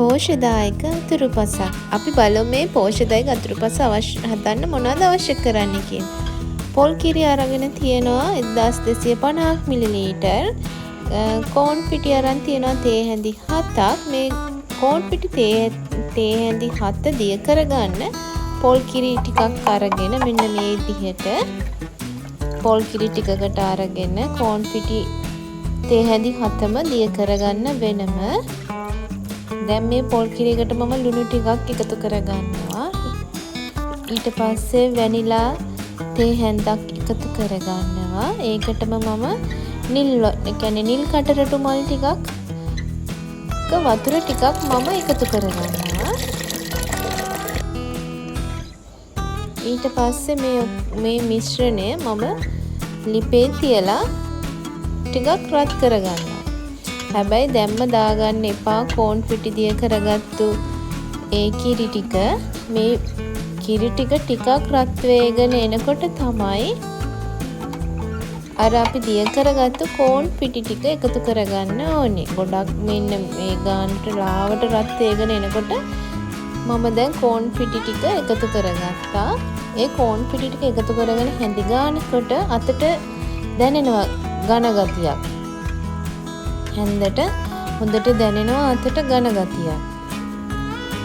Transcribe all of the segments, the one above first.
පෝෂදායක අතුරුපසක්. අපි බලමු මේ පෝෂදායක අතුරුපස හදන්න මොනවද අවශ්‍ය කරන්නේ කියලා. පොල් කිරි අරගෙන තියෙනවා 1250 මිලිලීටර්. කෝන් පිටි අරන් තියෙනවා තේ හැඳි 7ක්. මේ කෝන් පිටි තේ හැඳි 7 දිය කරගන්න පොල් කිරි ටිකක් අරගෙන මෙන්න මේ විදිහට පොල් කිරි ටිකකට අරගෙන කෝන් පිටි තේ හැඳි 7ම දිය කරගන්න වෙනම. දැන් මේ පොල් කිරියකට මම ලුණු ටිකක් එකතු කරගන්නවා. ඊට පස්සේ වැනිලා තේ හැන්දක් එකතු කරගන්නවා. ඒකටම මම නිල් කටරටු මල් ටිකක් වතුර ටිකක් මම එකතු කරගන්නවා. ඊට පස්සේ මේ මිශ්‍රණය මම ලිපේ තියලා ටිකක් රත් කරගන්නවා. හැබැයි දැම්ම දාගන්න එපා කෝන් පිටි දිය කරගත්තු ඒ කිරි ටික. මේ කිරි ටික ටිකක් රත් වේගෙන එනකොට තමයි අර අපි දිය කරගත්තු කෝන් පිටි ටික එකතු කරගන්න ඕනේ. ගොඩක් මෙන්න මේ ගානට ලාවට රත් වේගෙන එනකොට මම දැන් කෝන් පිටි ටික එකතු කරගත්තා. ඒ කෝන් පිටි ටික එකතු කරගෙන හැඳි ගන්නකොට අතට දැනෙනවා ඝන ගතියක්. හැන්දට හොඳට දැනෙනවා අතට ඝන ගතියක්.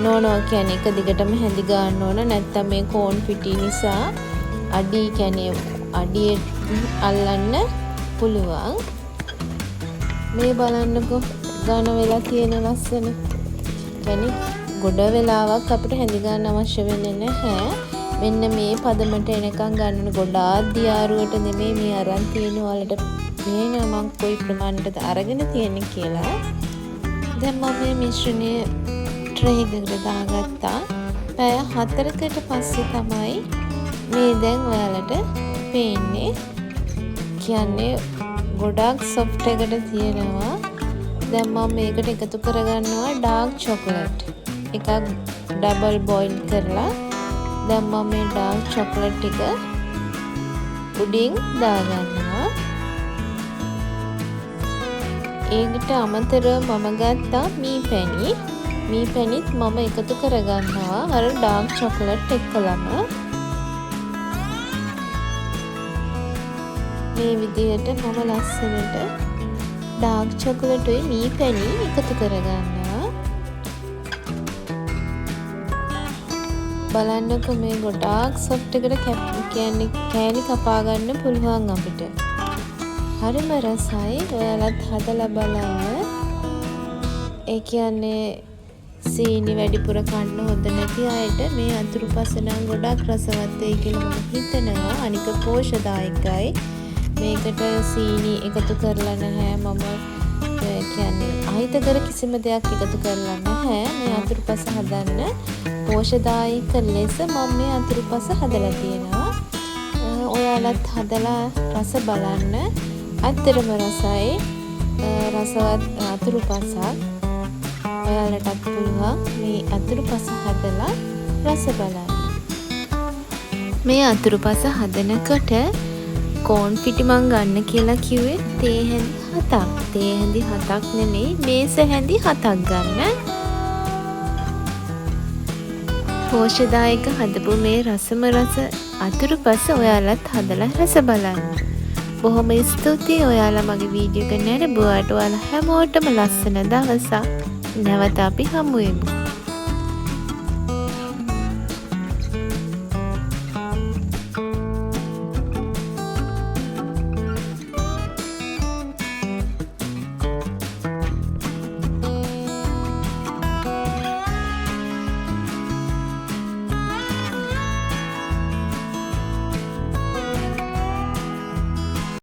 නෝනවා කියන්නේ එක දිගටම හැඳි ගන්න ඕන. නැත්තම් මේ කෝන් පිටි නිසා අඩි කියන්නේ අඩිය අල්ලන්න පුළුවන්. මේ බලන්නකො ඝන වෙලා තියෙන ලස්සන. කියන්නේ ගොඩ වෙලාවක් අපිට හැඳි ගන්න අවශ්‍ය වෙන්නේ නැහැ. මෙන්න මේ පදමට එනකන් ගන්න ගොඩාක් දියාරුවට නෙමෙයි මේ අරන් තියෙන වලට මේන මම කොයි ප්‍රමාණයටද අරගෙන තියෙන්නේ කියලා. දැන් මම මේ මිශ්‍රණය ට්‍රේ එකකට දාගත්තා. පැය 4කට පස්සේ තමයි මේ දැන් ඔයාලට පේන්නේ. කියන්නේ ගොඩක් සොෆ්ට් එකට තියෙනවා. දැන් මම මේකට එකතු කරගන්නවා ඩාර්ක් චොකලට් එකක් ඩබල් බොයිල් කරලා. දැන් මම මේ ඩාර්ක් චොකලට් ටික උඩින් දාගන්නවා. ඒකට අමතරව මම ගත්තා මී පැණි. මී පැණිත් මම එකතු කරගන්නවා අර ඩාර්ක් චොකලට් එක්කලම. මේ විදිහට මම ලස්සනට ඩාර්ක් චොකලට් උයි මී පැණි එකතු කරගන්නවා. බලන්නකො මේ ගොඩාක් සොෆ්ට් එකට කියන්නේ කෑලි කපා ගන්න පුළුවන් අපිට. හරිම රසයි. ඔයාලත් හදලා බලන්න. ඒ කියන්නේ සීනි වැඩිපුර කන්න හොඳ නැති අයට මේ අතුරුපස නම් ගොඩක් රසවත් වෙයි කියලා මම හිතනවා. අනික පෝෂදායකයි. මේකට සීනි එකතු කරලා නැහැ. මම කියන්නේ අහිතකර කිසිම දෙයක් එකතු කරලා නැහැ. මේ අතුරුපස හදන්න පෝෂදායක ලෙස මම මේ අතුරුපස හදලා තියෙනවා. ඔයාලත් හදලා රස බලන්න. ඇත්තටම රසයි. රසවත් අතුරුපසක්. ඔයාලටත් පුළුවන් මේ අතුරුපස හදලා රස බලන්න. මේ අතුරුපස හදනකොට කෝන් පිටි මං ගන්න කියලා කිව්වේ තේ හැඳි 7ක්. තේ හැඳි 7ක් නෙමෙයි මේස හැඳි 7ක් ගන්න. පෝෂදායක හදපු මේ රසම රස අතුරුපස ඔයාලත් හදලා රස බලන්න. බොහොම ස්තුතියි ඔයාලා මගේ වීඩියෝ එක නැරඹුවාට. ඔයාලා හැමෝටම ලස්සන දවසක්. නැවත අපි හමු වෙමු.